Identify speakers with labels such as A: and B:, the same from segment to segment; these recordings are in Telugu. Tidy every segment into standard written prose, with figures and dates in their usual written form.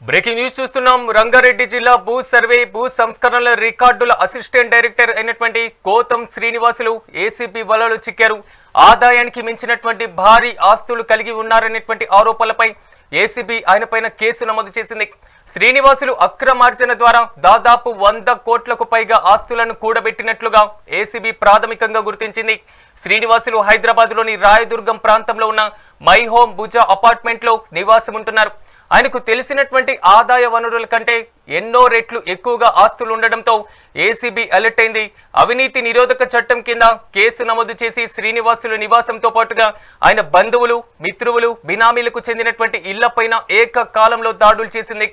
A: బ్రేకింగ్ న్యూస్ చూస్తున్నాం. రంగారెడ్డి జిల్లా భూ సర్వే భూ సంస్కరణల రికార్డుల అసిస్టెంట్ డైరెక్టర్ అయినటువంటి గౌతమ్ శ్రీనివాసులు ఏసీబీ వలలో చిక్కారు. ఆదాయానికి మించినటువంటి భారీ ఆస్తులు కలిగి ఉన్నారనేటువంటి ఆరోపణలపై ఏసీబీ ఆయనపైన కేసు నమోదు చేసింది. శ్రీనివాసులు అక్రమార్జన ద్వారా దాదాపు 100 కోట్లకు పైగా ఆస్తులను కూడబెట్టినట్లుగా ఏసీబీ ప్రాథమికంగా గుర్తించింది. శ్రీనివాసులు హైదరాబాద్లోని రాయదుర్గం ప్రాంతంలో ఉన్న మై హోమ్ భుజ అపార్ట్మెంట్లో నివాసం ఉంటున్నారు. ఆయనకు తెలిసినటువంటి ఆదాయ వనరుల కంటే ఎన్నో రెట్లు ఎక్కువగా ఆస్తులు ఉండడంతో ఏసీబీ అలర్ట్ అయింది. అవినీతి నిరోధక చట్టం కింద కేసు నమోదు చేసి శ్రీనివాసులు నివాసంతో పాటుగా ఆయన బంధువులు, మిత్రువులు, బినామీలకు చెందినటువంటి ఇళ్లపైన ఏకకాలంలో దాడులు చేసింది.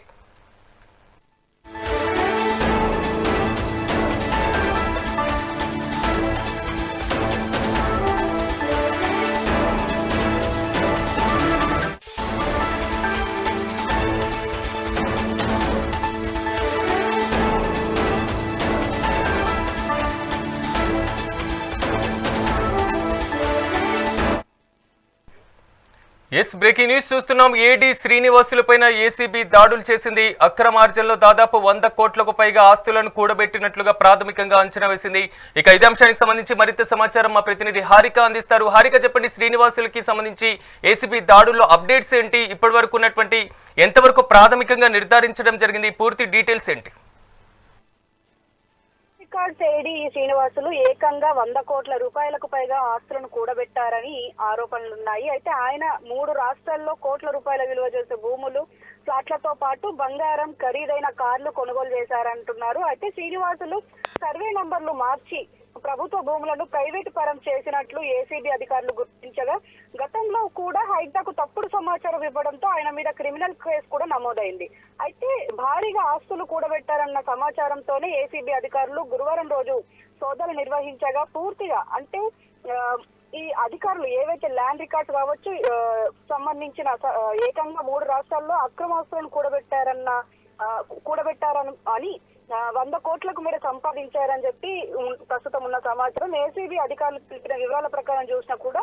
A: బ్రేకింగ్ న్యూస్ చూస్తున్నాం. ఏడీ శ్రీనివాసులపైన ఏసీబీ దాడులు చేసింది. అక్రమార్జనలో దాదాపు 100 కోట్లకు పైగా ఆస్తులను కూడబెట్టినట్లుగా ప్రాథమికంగా అంచనా వేసింది. ఇక ఇదే అంశానికి సంబంధించి మరింత సమాచారం మా ప్రతినిధి హారిక అందిస్తారు. హారిక, చెప్పండి, శ్రీనివాసులకి సంబంధించి ఏసీబీ దాడుల్లో అప్డేట్స్ ఏంటి? ఇప్పటి వరకు ఉన్నటువంటి ఎంతవరకు ప్రాథమికంగా నిర్ధారించడం జరిగింది? పూర్తి డీటెయిల్స్ ఏంటి?
B: ఏడీ శ్రీనివాసులు ఏకంగా 100 కోట్ల రూపాయలకు పైగా ఆస్తులను కూడబెట్టారని ఆరోపణలున్నాయి. అయితే ఆయన 3 రాష్ట్రాల్లో కోట్ల రూపాయల విలువ చేసే భూములు, ఫ్లాట్లతో పాటు బంగారం, ఖరీదైన కార్లు కొనుగోలు చేశారంటున్నారు. అయితే శ్రీనివాసులు సర్వే నంబర్లు మార్చి ప్రభుత్వ భూములను ప్రైవేటు పరం చేసినట్లు ఏసీబీ అధికారులు గుర్తించగా, గతంలో కూడా హైడ్రాకు తప్పుడు సమాచారం ఇవ్వడంతో ఆయన మీద క్రిమినల్ కేసు కూడా నమోదైంది. అయితే భారీగా ఆస్తులు కూడబెట్టారన్న సమాచారంతోనే ఏసీబీ అధికారులు గురువారం రోజు సోదాలు నిర్వహించగా పూర్తిగా అంటే ఈ అధికారులు ఏవైతే ల్యాండ్ రికార్డ్స్ కావచ్చు సంబంధించిన ఏకంగా 3 రాష్ట్రాల్లో అక్రమాస్తులను కూడబెట్టారని 100 కోట్లకు మేర సంపాదించారని చెప్పి ప్రస్తుతం ఉన్న సమాచారం. ఏసీబీ అధికారులు తెలిపిన వివరాల ప్రకారం చూసినా కూడా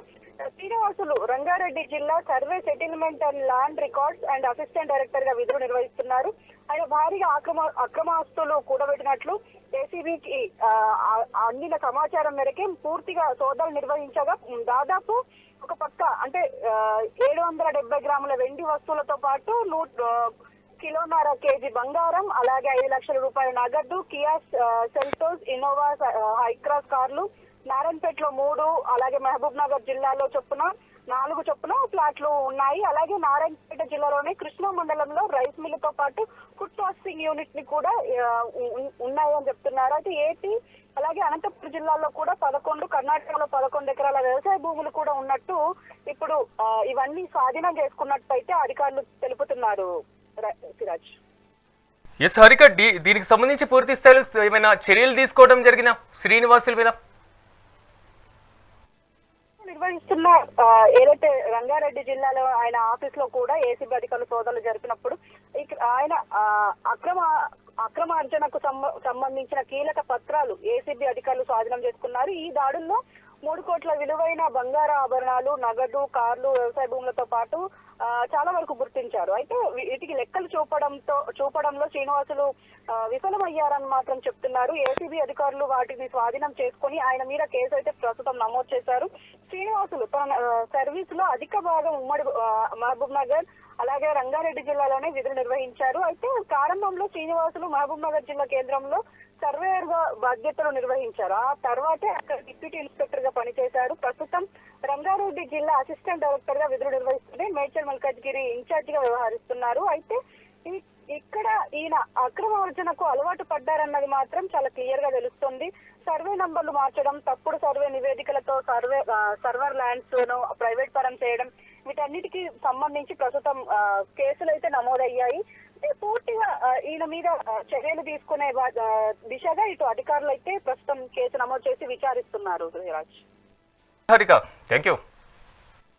B: శ్రీనివాసులు రంగారెడ్డి జిల్లా survey settlement and land records and assistant director గా విధులు నిర్వహిస్తున్నారు. ఆయన భారీగా అక్రమాస్తులు కూడబెట్టినట్లు ఏసీబీకి అందిన సమాచారం మేరకే పూర్తిగా సోదాలు నిర్వహించగా దాదాపు ఒక పక్క అంటే 770 గ్రాముల వెండి వస్తువులతో పాటు 1.5 కేజీ బంగారం, అలాగే 5 లక్షల రూపాయల నగదు, కియా సెల్టోస్, ఇన్నోవా హైక్రాస్ కార్లు, నారాయణపేటలో 3, అలాగే మహబూబ్ నగర్ జిల్లాలో 4 చొప్పున ఫ్లాట్లు ఉన్నాయి. అలాగే నారాయణపేట జిల్లాలోని కృష్ణా మండలంలో రైస్ మిల్లుతో పాటు ఫుడ్ ప్రాసెసింగ్ యూనిట్ ని కూడా ఉన్నాయని చెప్తున్నారు. అయితే ఏపీ అలాగే అనంతపురం జిల్లాలో కూడా 11, కర్ణాటకలో 11 ఎకరాల వ్యవసాయ భూములు కూడా ఉన్నట్టు ఇప్పుడు ఇవన్నీ స్వాధీనం చేసుకున్నట్టు అయితే అధికారులు తెలుపుతున్నారు.
A: హారిక, దీనికి సంబంధించి పూర్తి స్థాయిలో ఏమైనా చర్యలు తీసుకోవడం జరిగిన శ్రీనివాసుల మీద
B: నిర్వహిస్తున్న ఏదైతే రంగారెడ్డి జిల్లాలో ఆయన ఆఫీస్ లో కూడా ఏసీబీ అధికారులు సోదాలు జరిపినప్పుడు ఆయన అక్రమార్జనకు సంబంధించిన కీలక పత్రాలు ఏసీబీ అధికారులు స్వాధీనం చేసుకున్నారు. ఈ దాడుల్లో 3 కోట్ల విలువైన బంగార ఆభరణాలు, నగదు, కార్లు, వ్యవసాయ భూములతో పాటు చాలా వరకు గుర్తించారు. అయితే వీటికి లెక్కలు చూపడంలో శ్రీనివాసులు విఫలమయ్యారని మాత్రం చెప్తున్నారు. ఏసీబీ అధికారులు వాటిని స్వాధీనం చేసుకుని ఆయన మీద కేసు అయితే ప్రస్తుతం నమోదు చేశారు. శ్రీనివాసులు తన సర్వీస్ లో అధిక భాగం ఉమ్మడి మహబూబ్ నగర్ అలాగే రంగారెడ్డి జిల్లాలోనే విధులు నిర్వహించారు. అయితే ప్రారంభంలో శ్రీనివాసులు మహబూబ్ నగర్ జిల్లా కేంద్రంలో సర్వేయర్ గా బాధ్యతలు నిర్వహించారు. ఆ తర్వాతే అక్కడ డిప్యూటీ ఇన్స్పెక్టర్ గా పనిచేశారు. ప్రస్తుతం రంగారెడ్డి జిల్లా అసిస్టెంట్ డైరెక్టర్ గా విధులు నిర్వహిస్తుంటే మేడ్చల్ మల్కాజ్గిరి ఇన్ఛార్జ్ గా వ్యవహరిస్తున్నారు. అయితే ఇక్కడ ఈయన అక్రమార్జనకు అలవాటు పడ్డారన్నది మాత్రం చాలా క్లియర్ గా తెలుస్తుంది. సర్వే నంబర్లు మార్చడం, తప్పుడు సర్వే నివేదికలతో సర్వర్ ల్యాండ్స్ ను ప్రైవేట్ పరం చేయడం, వీటన్నిటికీ సంబంధించి ప్రస్తుతం కేసులు అయితే నమోదయ్యాయి. పూర్తిగా ఈయన మీద చర్యలు తీసుకునే దిశగా ఇటు అధికారులు అయితే ప్రస్తుతం కేసు నమోదు చేసి విచారిస్తున్నారు.
A: హారిక, థాంక్యూ.